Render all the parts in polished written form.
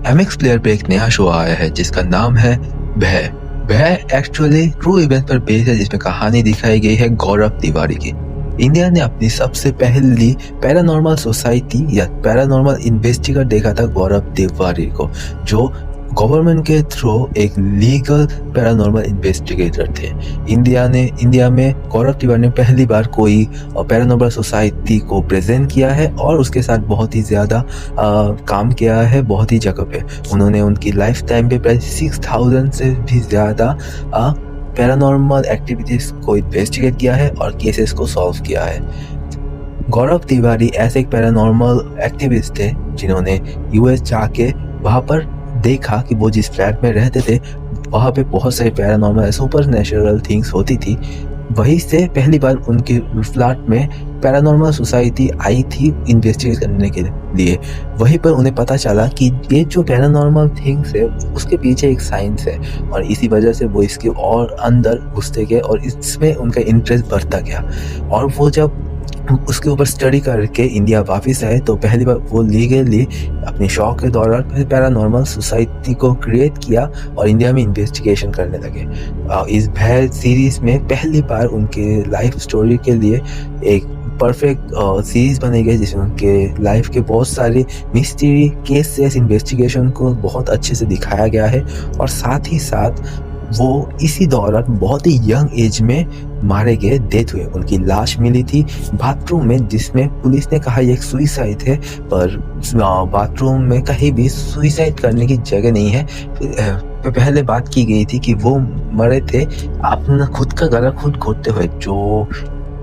MX player पे एक नया शो आया है जिसका नाम है भय। भय एक्चुअली ट्रू इवेंट पर बेस्ड है जिसमें कहानी दिखाई गई है गौरव तिवारी की। इंडिया ने अपनी सबसे पहली पैरानॉर्मल सोसाइटी या पैरानॉर्मल इन्वेस्टिगर देखा था गौरव तिवारी को, जो गवर्नमेंट के थ्रू एक लीगल पैरानॉर्मल इन्वेस्टिगेटर थे। इंडिया में गौरव तिवारी ने पहली बार कोई पैरानॉर्मल सोसाइटी को प्रेजेंट किया है और उसके साथ बहुत ही ज़्यादा काम किया है बहुत ही जगह पे। उन्होंने उनकी लाइफ टाइम पे प्राय 6000 से भी ज़्यादा पैरानॉर्मल एक्टिविटीज़ को इन्वेस्टिगेट किया है और केसेस को सॉल्व किया है। गौरव तिवारी ऐसे एक पैरानॉर्मल एक्टिविस्ट थे जिन्होंने यूएस जाके वहाँ पर देखा कि वो जिस फ्लैट में रहते थे वहाँ पे बहुत सारी पैरानॉर्मल सुपर नेचुरल थिंग्स होती थी। वहीं से पहली बार उनके फ्लैट में पैरानॉर्मल सोसाइटी आई थी इन्वेस्टिगेट करने के लिए। वहीं पर उन्हें पता चला कि ये जो पैरानॉर्मल थिंग्स है उसके पीछे एक साइंस है और इसी वजह से वो इसके और अंदर घुसते गए और इसमें उनका इंटरेस्ट बढ़ता गया। और वो जब उसके ऊपर स्टडी करके इंडिया वापस आए तो पहली बार वो लीगली अपने शौक के दौरान पैरानॉर्मल सोसाइटी को क्रिएट किया और इंडिया में इन्वेस्टिगेशन करने लगे। इस भय सीरीज में पहली बार उनके लाइफ स्टोरी के लिए एक परफेक्ट सीरीज बनी गई जिसमें उनके लाइफ के बहुत सारे मिस्ट्री केसेस इन्वेस्टिगेशन को बहुत अच्छे से दिखाया गया है। और साथ ही साथ वो इसी दौरान बहुत ही यंग एज में मारे गए, डेथ हुए। उनकी लाश मिली थी बाथरूम में जिसमें पुलिस ने कहा ये एक सुइसाइड है, पर बाथरूम में कहीं भी सुइसाइड करने की जगह नहीं है। पहले बात की गई थी कि वो मरे थे अपना खुद का गला खुद घोटते हुए, जो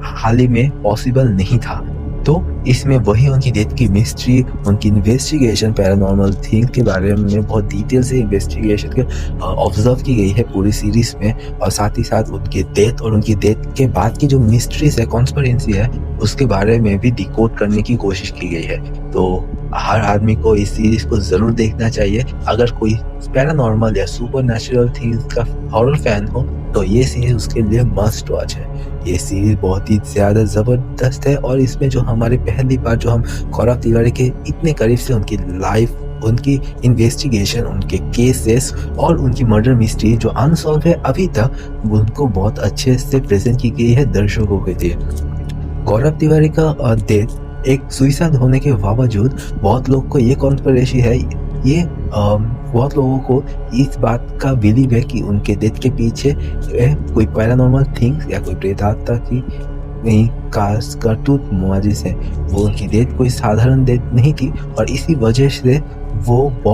हाल ही में पॉसिबल नहीं था। तो इसमें वही उनकी डेथ की मिस्ट्री, उनकी इन्वेस्टिगेशन पैरानॉर्मल थिंग के बारे में बहुत डिटेल से इन्वेस्टिगेशन के ऑब्जर्व की गई है पूरी सीरीज में। और साथ ही साथ उनकी डेथ और उनकी डेथ के बाद की जो मिस्ट्रीज है, कॉन्स्पिरेसी है, उसके बारे में भी डिकोड करने की कोशिश की गई है। तो हर आदमी को इस सीरीज को ज़रूर देखना चाहिए। अगर कोई पैरानॉर्मल या सुपर नेचुरल थिंग्स का हॉरर फैन हो तो ये सीरीज उसके लिए मस्ट वॉच है। ये सीरीज बहुत ही ज़्यादा ज़बरदस्त है और इसमें जो हमारे पहली बार जो हम गौरव तिवारी के इतने करीब से उनकी लाइफ, उनकी इन्वेस्टिगेशन, उनके केसेस और उनकी मर्डर मिस्ट्री जो अनसॉल्व है अभी तक, उनको बहुत अच्छे से प्रेजेंट की गई है दर्शकों के लिए। गौरव तिवारी का डेथ एक सुइसाइड होने के बावजूद बहुत लोग को ये कॉन्स्पिरेसी है, ये बहुत लोगों को इस बात का बिलीव है कि उनके डेथ के पीछे कोई पैरानॉर्मल थिंग्स या कोई प्रेत आत्मा की नहीं करतूत मौजूद है। वो उनकी डेथ कोई साधारण डेथ नहीं थी और इसी वजह से वो बहुत